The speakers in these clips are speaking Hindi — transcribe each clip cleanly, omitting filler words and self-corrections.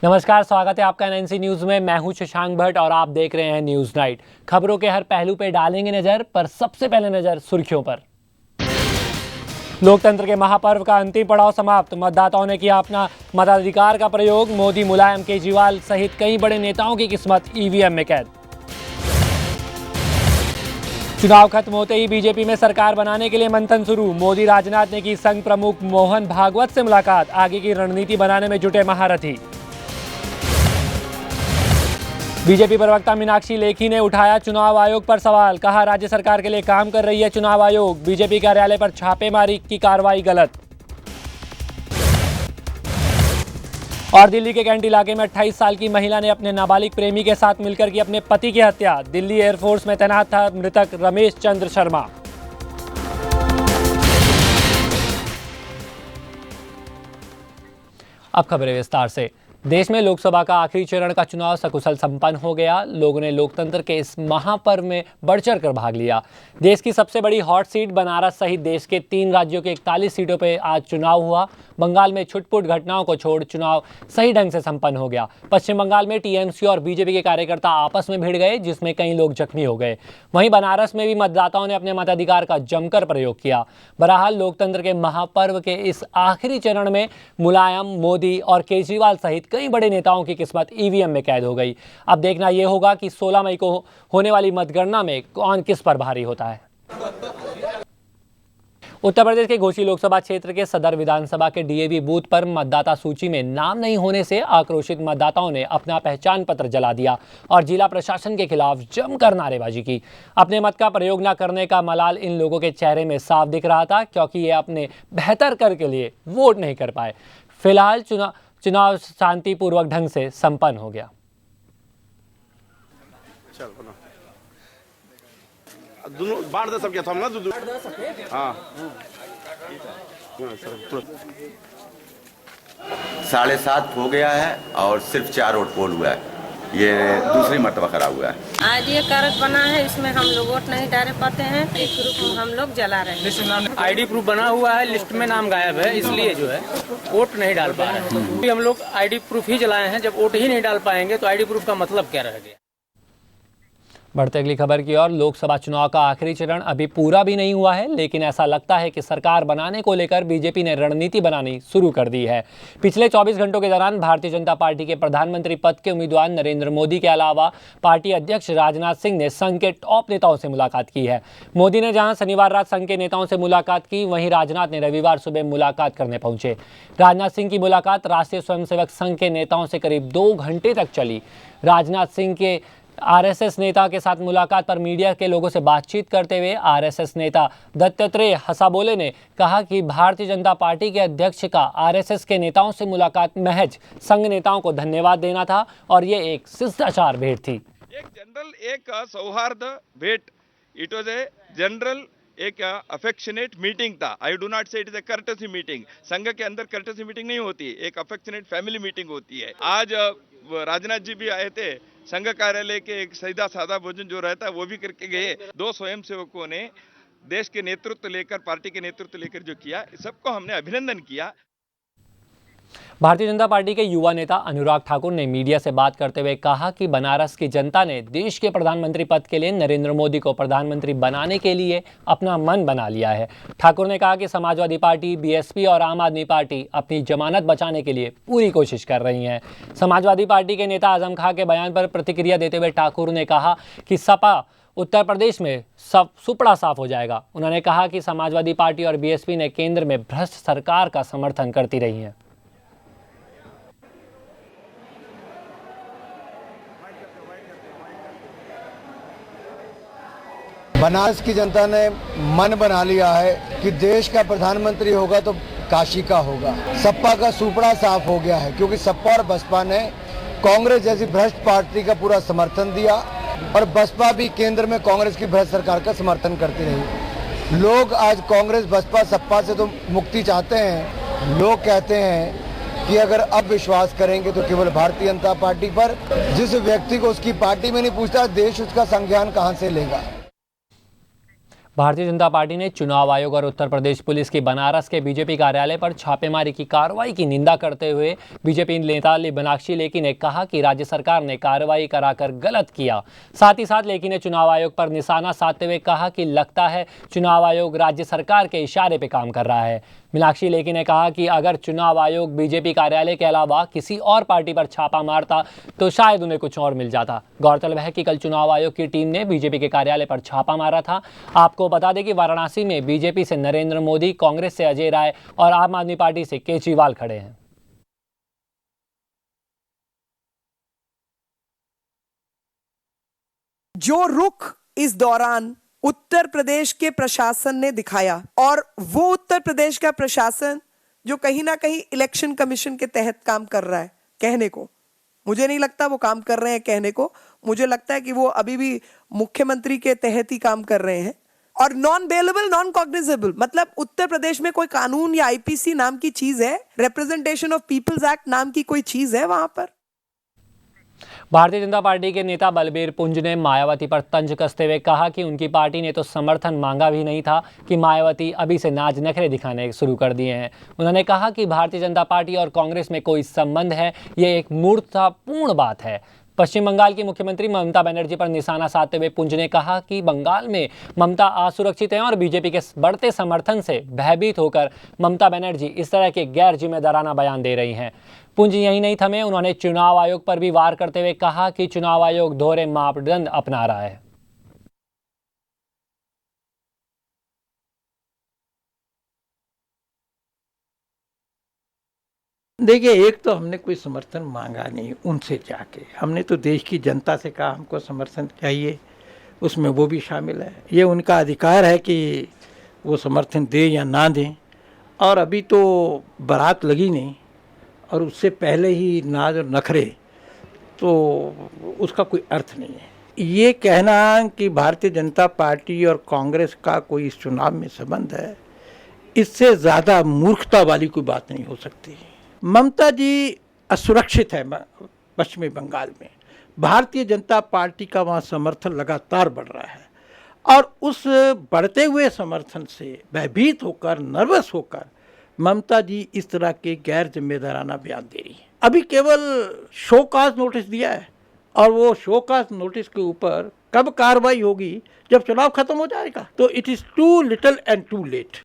नमस्कार, स्वागत है आपका एनएनसी न्यूज में। मैं हूं शशांक भट्ट और आप देख रहे हैं न्यूज नाइट। खबरों के हर पहलू पे डालेंगे नजर, पर सबसे पहले नजर सुर्खियों पर। लोकतंत्र के महापर्व का अंतिम पड़ाव समाप्त, मतदाताओं ने किया अपना मताधिकार का प्रयोग। मोदी, मुलायम, केजरीवाल सहित कई बड़े नेताओं की किस्मत ईवीएम में कैद। चुनाव खत्म होते ही बीजेपी में सरकार बनाने के लिए मंथन शुरू। मोदी, राजनाथ ने की संघ प्रमुख मोहन भागवत से मुलाकात। आगे की रणनीति बनाने में जुटे महारथी। बीजेपी प्रवक्ता मीनाक्षी लेखी ने उठाया चुनाव आयोग पर सवाल। कहा, राज्य सरकार के लिए काम कर रही है चुनाव आयोग। बीजेपी कार्यालय पर छापेमारी की कार्रवाई गलत। और दिल्ली के कैंट इलाके में 28 साल की महिला ने अपने नाबालिग प्रेमी के साथ मिलकर की अपने पति की हत्या। दिल्ली एयरफोर्स में तैनात था मृतक रमेश चंद्र शर्मा। अब खबरें विस्तार से। देश में लोकसभा का आखिरी चरण का चुनाव सकुशल संपन्न हो गया। लोगों ने लोकतंत्र के इस महापर्व में बढ़-चढ़ कर भाग लिया। देश की सबसे बड़ी हॉट सीट बनारस सहित देश के 3 राज्यों के 41 सीटों पर आज चुनाव हुआ। बंगाल में छुटपुट घटनाओं को छोड़ चुनाव सही ढंग से संपन्न हो गया। पश्चिम बंगाल में टीएमसी और बीजेपी के कार्यकर्ता आपस में भिड़ गए, जिसमें कई लोग जख्मी हो गए। वहीं बनारस में भी मतदाताओं ने अपने मताधिकार का जमकर प्रयोग किया। बहरहाल लोकतंत्र के महापर्व के इस आखिरी चरण में मुलायम, मोदी और केजरीवाल सहित कई बड़े नेताओं की किस्मत ईवीएम में कैद हो गई। अब देखना यह होगा कि 16 मई को होने वाली मतगणना में कौन किस पर भारी होता है। उत्तर प्रदेश के घोसी लोकसभा क्षेत्र के सदर विधानसभा के डीएवी बूथ पर मतदाता सूची में नाम नहीं होने से आक्रोशित मतदाताओं ने अपना पहचान पत्र जला दिया और जिला प्रशासन के खिलाफ जमकर नारेबाजी की। अपने मत का प्रयोग न करने का मलाल इन लोगों के चेहरे में साफ दिख रहा था, क्योंकि ये अपने बेहतर कर के लिए वोट नहीं कर पाए। फिलहाल चुनाव शांतिपूर्वक ढंग से संपन्न हो गया। दोनों बांट दे सब क्या था ना हाँ 7:30 हो गया है और सिर्फ 4 वोट पोल हुआ है। ये दूसरी मर्तबा करा हुआ है। आज ये कागज बना है, इसमें हम लोग वोट नहीं डाल पाते हैं। एक ग्रुप हम लोग जला रहे हैं। लिस्ट में आईडी प्रूफ बना हुआ है, लिस्ट में नाम गायब है, इसलिए जो है वोट नहीं डाल पा रहे हैं। हम लोग आईडी प्रूफ ही जलाए हैं। जब वोट ही नहीं डाल पाएंगे तो आईडी प्रूफ का मतलब क्या रह गया। बढ़ते अगली खबर की ओर। लोकसभा चुनाव का आखिरी चरण अभी पूरा भी नहीं हुआ है, लेकिन ऐसा लगता है कि सरकार बनाने को लेकर बीजेपी ने रणनीति बनानी शुरू कर दी है। पिछले 24 घंटों के दौरान भारतीय जनता पार्टी के प्रधानमंत्री पद के उम्मीदवार नरेंद्र मोदी के अलावा पार्टी अध्यक्ष राजनाथ सिंह ने संघ के टॉप नेताओं से मुलाकात की है। मोदी ने जहां शनिवार रात संघ के नेताओं से मुलाकात की, वहीं राजनाथ ने रविवार सुबह मुलाकात करने पहुंचे। राजनाथ सिंह की मुलाकात राष्ट्रीय स्वयंसेवक संघ के नेताओं से करीब 2 घंटे तक चली। राजनाथ सिंह के आरएसएस नेता के साथ मुलाकात पर मीडिया के लोगों से बातचीत करते हुए आरएसएस नेता दत्तात्रेय हसाबोले ने कहा कि भारतीय जनता पार्टी के अध्यक्ष का आरएसएस के नेताओं से मुलाकात महज संघ नेताओं को धन्यवाद देना था और ये एक शिष्टाचार भेंट थी। एक जनरल, एक सौहार्द भेंट। इट वाज ए जनरल, एक अफेक्शनेट मीटिंग था। आई डू नॉट से it is a courtesy meeting. संघ के अंदर कर्टसी मीटिंग नहीं होती, एक अफेक्शनेट फैमिली मीटिंग होती है। आज राजनाथ जी भी आए थे। संघ कार्यालय के एक सीधा साधा भोजन जो रहता है वो भी करके गए। 2 स्वयंसेवकों ने देश के नेतृत्व लेकर, पार्टी के नेतृत्व लेकर जो किया, सबको हमने अभिनंदन किया। भारतीय जनता पार्टी के युवा नेता अनुराग ठाकुर ने मीडिया से बात करते हुए कहा कि बनारस की जनता ने देश के प्रधानमंत्री पद के लिए नरेंद्र मोदी को प्रधानमंत्री बनाने के लिए अपना मन बना लिया है। ठाकुर ने कहा कि समाजवादी पार्टी, बीएसपी और आम आदमी पार्टी अपनी जमानत बचाने के लिए पूरी कोशिश कर रही हैं। समाजवादी पार्टी के नेता आजम खां के बयान पर प्रतिक्रिया देते हुए ठाकुर ने कहा कि सपा उत्तर प्रदेश में सब सुपड़ा साफ हो जाएगा। उन्होंने कहा कि समाजवादी पार्टी और बीएसपी ने केंद्र में भ्रष्ट सरकार का समर्थन करती रही है। बनारस की जनता ने मन बना लिया है कि देश का प्रधानमंत्री होगा तो काशी का होगा। सपा का सुपड़ा साफ हो गया है, क्योंकि सपा और बसपा ने कांग्रेस जैसी भ्रष्ट पार्टी का पूरा समर्थन दिया और बसपा भी केंद्र में कांग्रेस की भ्रष्ट सरकार का समर्थन करती रही। लोग आज कांग्रेस, बसपा, सपा से तो मुक्ति चाहते हैं। लोग कहते हैं कि अगर अब विश्वास करेंगे तो केवल भारतीय जनता पार्टी पर। जिस व्यक्ति को उसकी पार्टी में नहीं पूछता, देश उसका संज्ञान कहां से लेगा। भारतीय जनता पार्टी ने चुनाव आयोग और उत्तर प्रदेश पुलिस की बनारस के बीजेपी कार्यालय पर छापेमारी की कार्रवाई की निंदा करते हुए बीजेपी नेता मीनाक्षी लेखी ने कहा कि राज्य सरकार ने कार्रवाई कराकर गलत किया। साथ ही साथ लेखी ने चुनाव आयोग पर निशाना साधते हुए कहा कि लगता है चुनाव आयोग राज्य सरकार के इशारे पर काम कर रहा है। मीनाक्षी लेखी ने कहा कि अगर चुनाव आयोग बीजेपी कार्यालय के अलावा किसी और पार्टी पर छापा मारता तो शायद उन्हें कुछ और मिल जाता। गौरतलब है कि कल चुनाव आयोग की टीम ने बीजेपी के कार्यालय पर छापा मारा था। आपको बता दें कि वाराणसी में बीजेपी से नरेंद्र मोदी, कांग्रेस से अजय राय और आम आदमी पार्टी से केजरीवाल खड़े हैं। जो रुख इस दौरान उत्तर प्रदेश के प्रशासन ने दिखाया, और वो उत्तर प्रदेश का प्रशासन जो कहीं ना कहीं इलेक्शन कमीशन के तहत काम कर रहा है, कहने को मुझे नहीं लगता वो काम कर रहे हैं कहने को, मुझे लगता है कि वो अभी भी मुख्यमंत्री के तहत ही काम कर रहे हैं। और नॉन बेलेबल, नॉन कॉग्निजेबल, मतलब उत्तर प्रदेश में कोई कानून या आईपीसी नाम की चीज है, रिप्रेजेंटेशन ऑफ पीपल्स एक्ट नाम की कोई चीज है वहां पर? भारतीय जनता पार्टी के नेता बलबीर पुंज ने मायावती पर तंज कसते हुए कहा कि उनकी पार्टी ने तो समर्थन मांगा भी नहीं था कि मायावती अभी से नाच नखरे दिखाने शुरू कर दिए हैं। उन्होंने कहा कि भारतीय जनता पार्टी और कांग्रेस में कोई संबंध है, ये एक मूर्खतापूर्ण बात है। पश्चिम बंगाल की मुख्यमंत्री ममता बनर्जी पर निशाना साधते हुए पुंज ने कहा कि बंगाल में ममता असुरक्षित हैं और बीजेपी के बढ़ते समर्थन से भयभीत होकर ममता बनर्जी इस तरह के गैर जिम्मेदाराना बयान दे रही हैं। पुंज यही नहीं थमे, उन्होंने चुनाव आयोग पर भी वार करते हुए कहा कि चुनाव आयोग दोहरे मापदंड अपना रहा है। देखिए, एक तो हमने कोई समर्थन मांगा नहीं उनसे जाके, हमने तो देश की जनता से कहा हमको समर्थन चाहिए, उसमें वो भी शामिल है। ये उनका अधिकार है कि वो समर्थन दें या ना दें, और अभी तो बारात लगी नहीं और उससे पहले ही नाज और नखरे, तो उसका कोई अर्थ नहीं है। ये कहना कि भारतीय जनता पार्टी और कांग्रेस का कोई इस चुनाव में संबंध है, इससे ज़्यादा मूर्खता वाली कोई बात नहीं हो सकती। ममता जी असुरक्षित है पश्चिमी बंगाल में, भारतीय जनता पार्टी का वहाँ समर्थन लगातार बढ़ रहा है, और उस बढ़ते हुए समर्थन से भयभीत होकर, नर्वस होकर ममता जी इस तरह के गैर जिम्मेदाराना बयान दे रही है। अभी केवल शो काज नोटिस दिया है, और वो शो काज नोटिस के ऊपर कब कार्रवाई होगी, जब चुनाव खत्म हो जाएगा। तो it is too little and too late.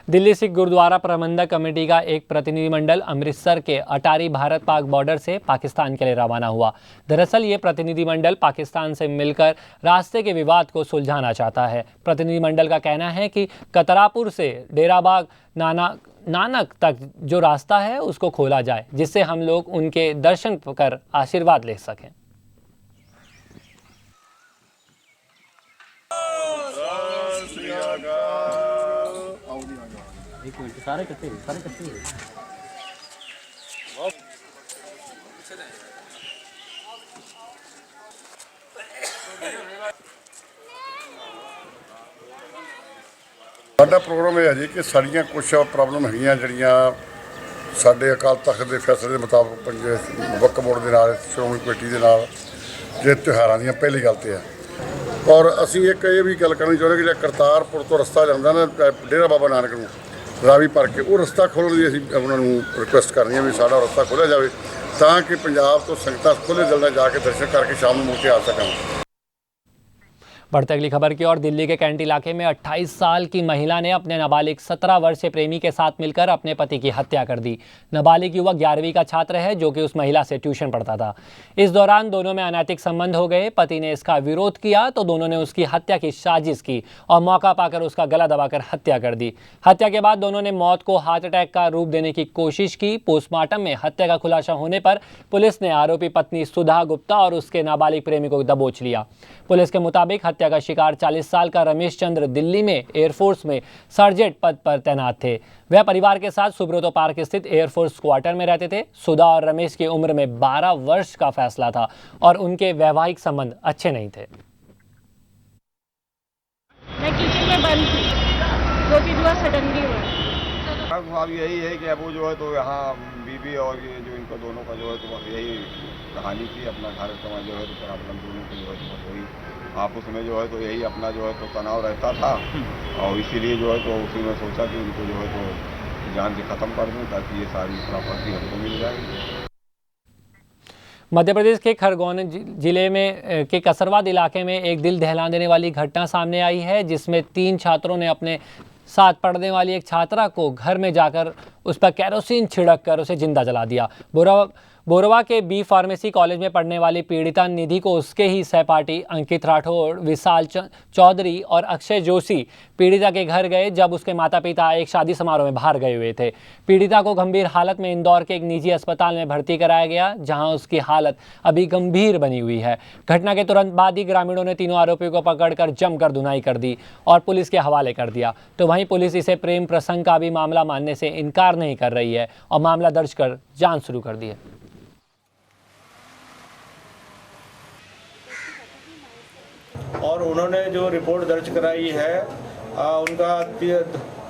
Delhi Sikh Gurdwara Prabandhak committee का एक प्रतिनिधिमंडल अमृतसर के अटारी भारत पाक बॉर्डर से पाकिस्तान के लिए रवाना हुआ। दरअसल ये प्रतिनिधिमंडल पाकिस्तान से मिलकर रास्ते के विवाद को सुलझाना चाहता है। प्रतिनिधिमंडल का कहना है कि कतरापुर से डेराबाग नानक तक जो रास्ता है उसको खोला जाए, जिससे हम लोग उनके दर्शन कर आशीर्वाद ले सकें। सारे कट्टे ਸਾਡਾ ਪ੍ਰੋਗਰਾਮ ਇਹ ਹੈ ਜੀ ਕਿ ਸਾਡੀਆਂ ਕੁਝ ਪ੍ਰੋਬਲਮ ਹੈਗੀਆਂ ਜਿਹੜੀਆਂ ਸਾਡੇ ਅਕਾਲ ਤਖਤ ਦੇ ਫੈਸਲੇ ਦੇ ਮੁਤਾਬਕ ਵਕਫ ਬੋਰਡ ਦੇ ਨਾਲ, ਸ਼੍ਰੋਮਣੀ ਕਮੇਟੀ ਦੇ ਨਾਲ, ਜੇ ਤਿਉਹਾਰਾਂ ਦੀਆਂ ਪਹਿਲੀ ਗੱਲ ਤੇ ਹੈ। ਔਰ ਅਸੀਂ ਇੱਕ ਇਹ ਵੀ ਗੱਲ ਕਰਨੀ ਚਾਹੁੰਦੇ ਕਿ ਜਿਹੜਾ ਕਰਤਾਰਪੁਰ ਤੋਂ ਰਸਤਾ ਜਾਂਦਾ ਨਾ ਡੇਰਾ ਬਾਬਾ ਨਾਨਕ ਨੂੰ ਰਾਵੀ ਭਰ ਕੇ, ਉਹ ਰਸਤਾ ਖੋਲ੍ਹਣ ਦੀ ਅਸੀਂ ਉਹਨਾਂ ਨੂੰ ਰਿਕੁਐਸਟ ਕਰਨੀ ਹੈ ਵੀ ਸਾਡਾ ਰਸਤਾ ਖੋਲ੍ਹਿਆ ਜਾਵੇ, ਤਾਂ ਕਿ ਪੰਜਾਬ ਤੋਂ ਸੰਗਤਾਂ ਖੁੱਲ੍ਹੇ ਦਿਲ ਨਾਲ ਜਾ ਕੇ ਦਰਸ਼ਨ ਕਰਕੇ ਸ਼ਾਮ ਨੂੰ ਮੁੜ ਕੇ ਆ ਸਕਣ। बढ़ते अगली खबर की ओर। दिल्ली के कैंट इलाके में 28 साल की महिला ने अपने नाबालिग 17 वर्षीय प्रेमी के साथ मिलकर अपने पति की हत्या कर दी। नाबालिग युवक 11वीं का छात्र है जो कि उस महिला से ट्यूशन पढ़ता था। इस दौरान दोनों में अनैतिक संबंध हो गए। पति ने इसका विरोध किया तो दोनों ने उसकी हत्या की साजिश की और मौका पाकर उसका गला दबाकर हत्या कर दी। हत्या के बाद दोनों ने मौत को हार्ट अटैक का रूप देने की कोशिश की। पोस्टमार्टम में हत्या का खुलासा होने पर पुलिस ने आरोपी पत्नी सुधा गुप्ता और उसके नाबालिग प्रेमी को दबोच लिया। पुलिस के मुताबिक हत्या का शिकार 40 साल का रमेश चंद्र दिल्ली में एयरफोर्स में सर्जेंट पद पर तैनात थे। वह परिवार के साथ सुब्रतो पार्क स्थित एयरफोर्स क्वार्टर में रहते थे। सुधा और रमेश की उम्र में 12 वर्ष का फैसला था और उनके वैवाहिक संबंध अच्छे नहीं थे। मैं किचन में बंद थी, जो कि हुआ सडनली हुआ। अब यही है कि अब वो जो है तो यहाँ बीबी और ये जो इनका दोनों का जो है तो बस यही कहानी थी। अपना घर समाज जो है तो प्रॉब्लम दोनों की जो है तो वही आपस में जो है तो यही अपना जो है तो तनाव रहता था और इसीलिए जो है तो उसी में सोचा कि इनको जो है तो जान से ख़त्म कर दूँ ताकि ये सारी प्रॉपर्टी हमको मिल जाएगी। मध्य प्रदेश के खरगोन जिले में के कसरवाद इलाके में एक दिल दहला देने वाली घटना सामने आई है, जिसमें 3 छात्रों ने अपने साथ पढ़ने वाली एक छात्रा को घर में जाकर उस पर केरोसिन छिड़क कर उसे जिंदा जला दिया। बोरवा के बी फार्मेसी कॉलेज में पढ़ने वाली पीड़िता निधि को उसके ही सहपाठी अंकित राठौड़, विशाल चौधरी और अक्षय जोशी पीड़िता के घर गए जब उसके माता पिता एक शादी समारोह में बाहर गए हुए थे। पीड़िता को गंभीर हालत में इंदौर के एक निजी अस्पताल में भर्ती कराया गया, जहां उसकी हालत अभी गंभीर बनी हुई है। घटना के तुरंत बाद ही ग्रामीणों ने तीनों आरोपियों को पकड़कर जमकर धुनाई कर दी और पुलिस के हवाले कर दिया। तो वहीं पुलिस इसे प्रेम प्रसंग का भी मामला मानने से इनकार नहीं कर रही है और मामला दर्ज कर जांच शुरू कर दी है। और उन्होंने जो रिपोर्ट दर्ज कराई है उनका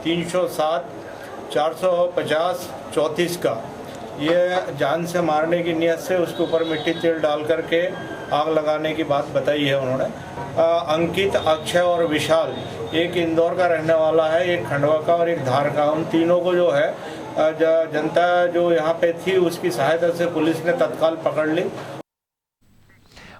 307, 450, 34 का ये जान से मारने की नियत से उसके ऊपर मिट्टी तेल डाल करके आग लगाने की बात बताई है उन्होंने। अंकित, अक्षय और विशाल, एक इंदौर का रहने वाला है, एक खंडवा का और एक धार का। उन तीनों को जो है जनता जो यहाँ पे थी उसकी सहायता से पुलिस ने तत्काल पकड़ ली।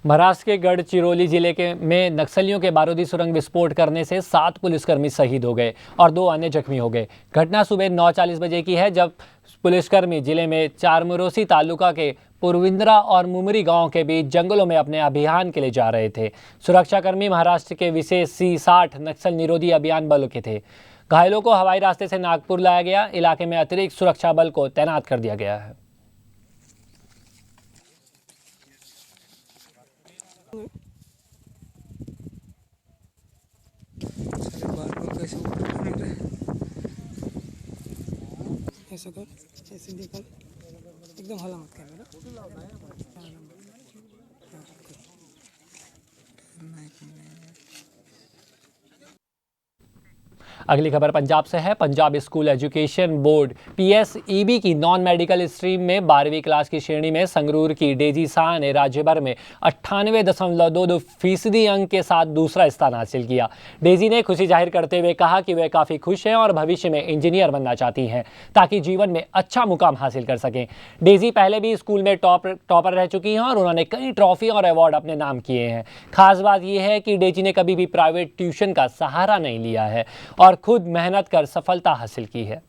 महाराष्ट्र के गढ़चिरौली जिले में नक्सलियों के बारूदी सुरंग विस्फोट करने से 7 पुलिसकर्मी शहीद हो गए और 2 अन्य जख्मी हो गए। घटना सुबह 9:40 बजे की है, जब पुलिसकर्मी जिले में चारमोरोसी तालुका के पुरविंद्रा और मुमरी गांव के बीच जंगलों में अपने अभियान के लिए जा रहे थे। सुरक्षाकर्मी महाराष्ट्र के विशेष C-60 नक्सल निरोधी अभियान बल के थे। घायलों को हवाई रास्ते से नागपुर लाया गया। इलाके में अतिरिक्त सुरक्षा बल को तैनात कर दिया गया है। ऐसा कर, ऐसे देखो, एकदम हला मत कर मेरा। अगली खबर पंजाब से है। Punjab school education board PSEB की नॉन मेडिकल स्ट्रीम में 12वीं क्लास की श्रेणी में संगरूर की डेजी शाह ने राज्य भर में 98.22% अंक के साथ दूसरा स्थान हासिल किया। डेजी ने खुशी जाहिर करते हुए कहा कि वे काफ़ी खुश हैं और भविष्य में इंजीनियर बनना चाहती हैं ताकि जीवन में अच्छा मुकाम हासिल कर सकें। डेजी पहले भी स्कूल में टॉपर रह चुकी हैं और उन्होंने कई ट्रॉफी और अवार्ड अपने नाम किए हैं। खास बात यह है कि डेजी ने कभी भी प्राइवेट ट्यूशन का सहारा नहीं लिया है और खुद मेहनत कर सफलता हासिल की है।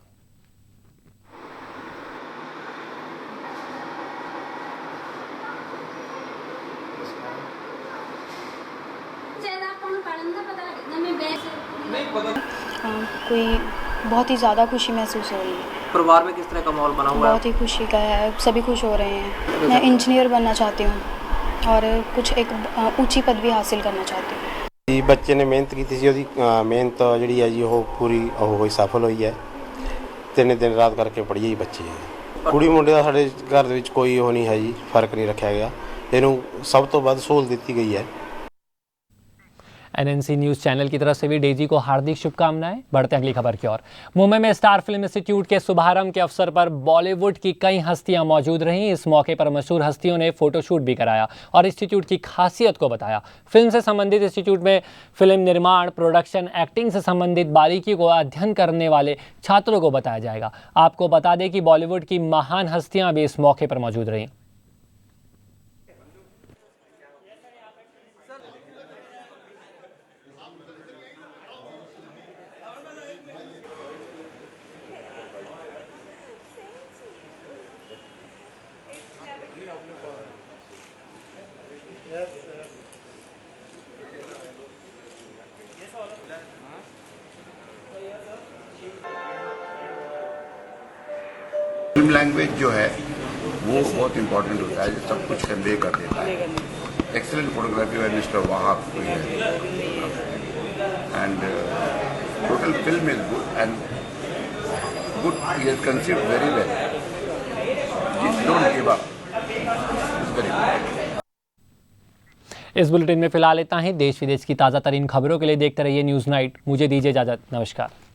कोई बहुत ही ज़्यादा खुशी महसूस हो रही है। परिवार में किस तरह का माहौल बना हुआ है? बहुत ही खुशी का है, सभी खुश हो रहे हैं। मैं इंजीनियर बनना चाहती हूँ और कुछ एक ऊंची पदवी हासिल करना चाहती हूँ। ਬੱਚੇ ਨੇ ਮਿਹਨਤ ਕੀਤੀ ਸੀ, ਉਹਦੀ ਮਿਹਨਤ ਜਿਹੜੀ ਹੈ ਜੀ ਉਹ ਪੂਰੀ ਹੋਈ, ਸਫਲ ਹੋਈ ਹੈ। 3 ਦਿਨ ਰਾਤ ਕਰਕੇ ਪੜ੍ਹੀ ਹੈ ਬੱਚੇ। ਕੁੜੀ ਮੁੰਡੇ ਦਾ ਸਾਡੇ ਘਰ ਦੇ ਵਿੱਚ ਕੋਈ ਉਹ ਨਹੀਂ ਹੈ ਜੀ, ਫਰਕ ਨਹੀਂ ਰੱਖਿਆ ਗਿਆ। ਇਹਨੂੰ ਸਭ ਤੋਂ ਵੱਧ ਸਹੂਲਤ ਦਿੱਤੀ ਗਈ ਹੈ। NNC न्यूज़ चैनल की तरफ से भी डेजी को हार्दिक शुभकामनाएं। बढ़ते अगली खबर की ओर। मुंबई में स्टार फिल्म इंस्टीट्यूट के शुभारंभ के अवसर पर बॉलीवुड की कई हस्तियां मौजूद रहीं। इस मौके पर मशहूर हस्तियों ने फोटोशूट भी कराया और इंस्टीट्यूट की खासियत को बताया। फिल्म से संबंधित इंस्टीट्यूट में फिल्म निर्माण, प्रोडक्शन, एक्टिंग से संबंधित बारीकी को अध्ययन करने वाले छात्रों को बताया जाएगा। आपको बता दें कि बॉलीवुड की महान हस्तियां भी इस मौके पर मौजूद रहीं। फिल्म लैंग्वेज जो है वो बहुत इंपॉर्टेंट होता है, सब कुछ कन्वे कर देता है। Excellent photography by mister Wahab है and total film is good and good, he has conceived very well, don't give up, it's very good. इस बुलेटिन में फिलहाल इतना ही। देश विदेश की ताज़ा तरीन खबरों के लिए देखते रहिए न्यूज़ नाइट। मुझे दीजिए इजाज़त। नमस्कार।